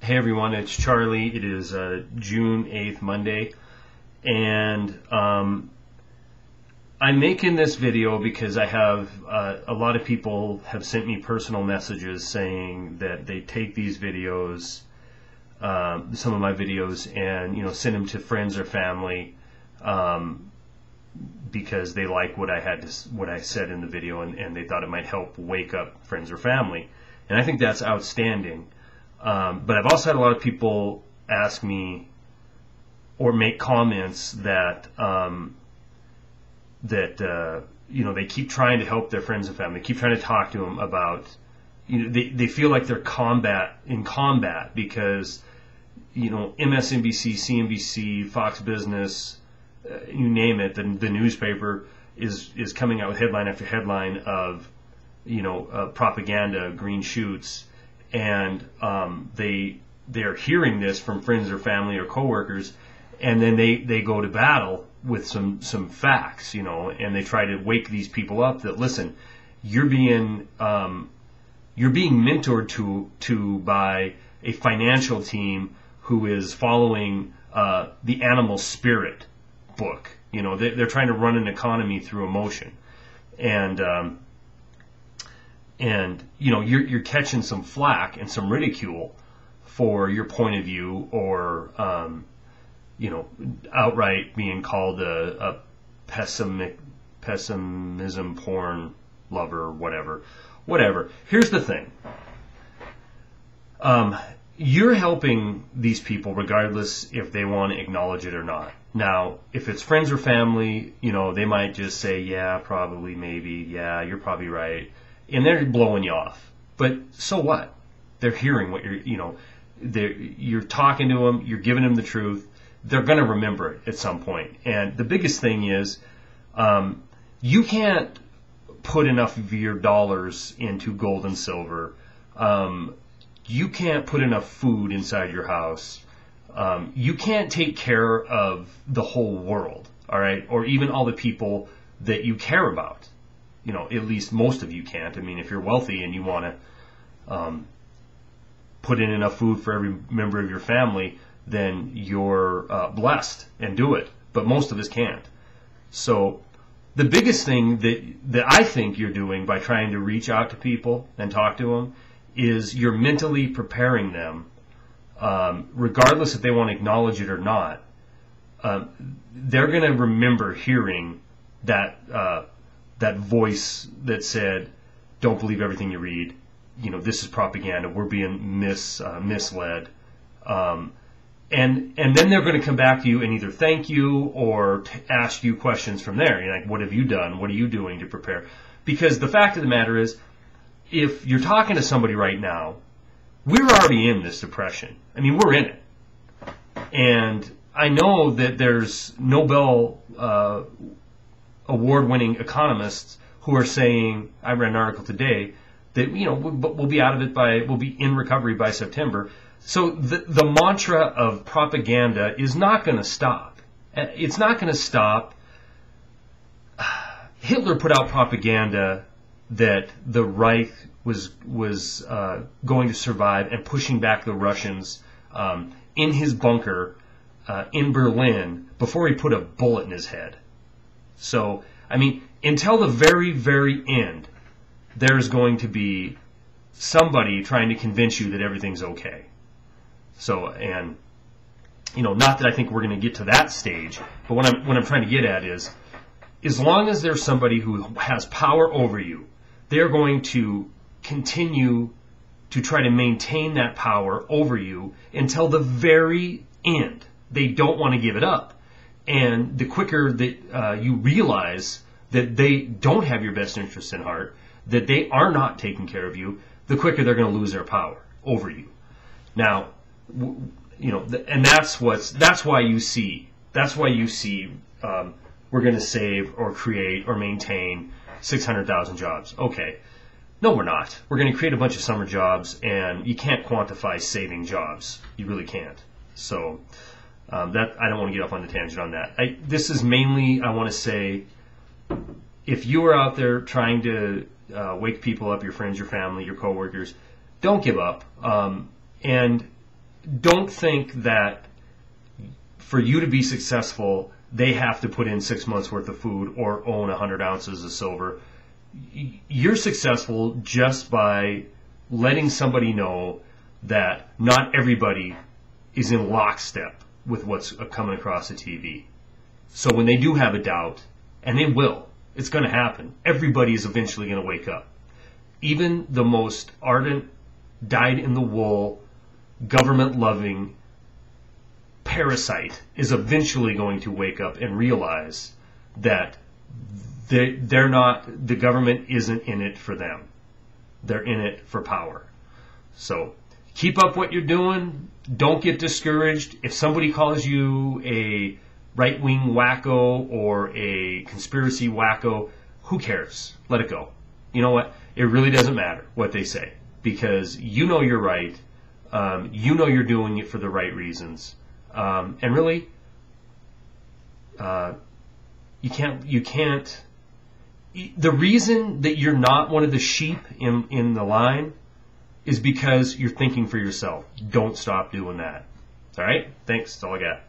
Hey everyone, it's Charlie. It is June 8th, Monday, and I'm making this video because I have a lot of people have sent me personal messages saying that they take these videos, some of my videos, and send them to friends or family because they like what I said in the video, and they thought it might help wake up friends or family, and I think that's outstanding. But I've also had a lot of people ask me or make comments that they keep trying to help their friends and family. They keep trying to talk to them about, they feel like they're in combat because MSNBC, CNBC, Fox Business, you name it, the newspaper is coming out with headline after headline of propaganda, green shoots. And they're hearing this from friends or family or coworkers, and then they go to battle with some facts, and they try to wake these people up that, listen, you're being mentored to by a financial team who is following the Animal Spirit book. They're trying to run an economy through emotion, and you're catching some flack and some ridicule for your point of view, or outright being called a pessimism porn lover, whatever. Here's the thing. You're helping these people regardless if they want to acknowledge it or not. Now, if it's friends or family, they might just say, yeah, probably, maybe, yeah, you're probably right. And they're blowing you off. But so what? They're hearing what you're talking to them, you're giving them the truth. They're going to remember it at some point. And the biggest thing is, you can't put enough of your dollars into gold and silver. You can't put enough food inside your house. You can't take care of the whole world, all right? Or even all the people that you care about. At least most of you can't. I mean, if you're wealthy and you want to put in enough food for every member of your family, then you're blessed and do it. But most of us can't. So the biggest thing that I think you're doing by trying to reach out to people and talk to them is you're mentally preparing them, regardless if they want to acknowledge it or not. They're going to remember hearing that voice that said, don't believe everything you read, this is propaganda, we're being misled, and then they're going to come back to you and either thank you or ask you questions from there. You're like, what have you done, what are you doing to prepare? Because the fact of the matter is, if you're talking to somebody right now, we're already in this depression. I mean, we're in it, and I know that there's Nobel award-winning economists who are saying, I read an article today, that we'll be out of it we'll be in recovery by September. So the mantra of propaganda is not going to stop. It's not going to stop. Hitler put out propaganda that the Reich was going to survive and pushing back the Russians in his bunker in Berlin before he put a bullet in his head. So, I mean, until the very, very end, there's going to be somebody trying to convince you that everything's okay. So, and, not that I think we're going to get to that stage, but what I'm trying to get at is, as long as there's somebody who has power over you, they're going to continue to try to maintain that power over you until the very end. They don't want to give it up. And the quicker that you realize that they don't have your best interests in heart, that they are not taking care of you, the quicker they're going to lose their power over you. Now, and that's why you see we're going to save or create or maintain 600,000 jobs. Okay. No, we're not. We're going to create a bunch of summer jobs, and you can't quantify saving jobs. You really can't. So that I don't want to get off on the tangent on that. This is mainly, I want to say, if you are out there trying to wake people up, your friends, your family, your coworkers, don't give up. And don't think that for you to be successful, they have to put in 6 months worth of food or own 100 ounces of silver. You're successful just by letting somebody know that not everybody is in lockstep with what's coming across the TV. So when they do have a doubt, and they will, it's going to happen, everybody is eventually going to wake up. Even the most ardent, dyed-in-the-wool, government-loving parasite is eventually going to wake up and realize that they're not, the government isn't in it for them. They're in it for power. So keep up what you're doing. Don't get discouraged. If somebody calls you a right-wing wacko or a conspiracy wacko, who cares? Let it go. You know what? It really doesn't matter what they say, because you know you're right. You know you're doing it for the right reasons. And really, you can't. The reason that you're not one of the sheep in the line is because you're thinking for yourself. Don't stop doing that. All right? Thanks. That's all I got.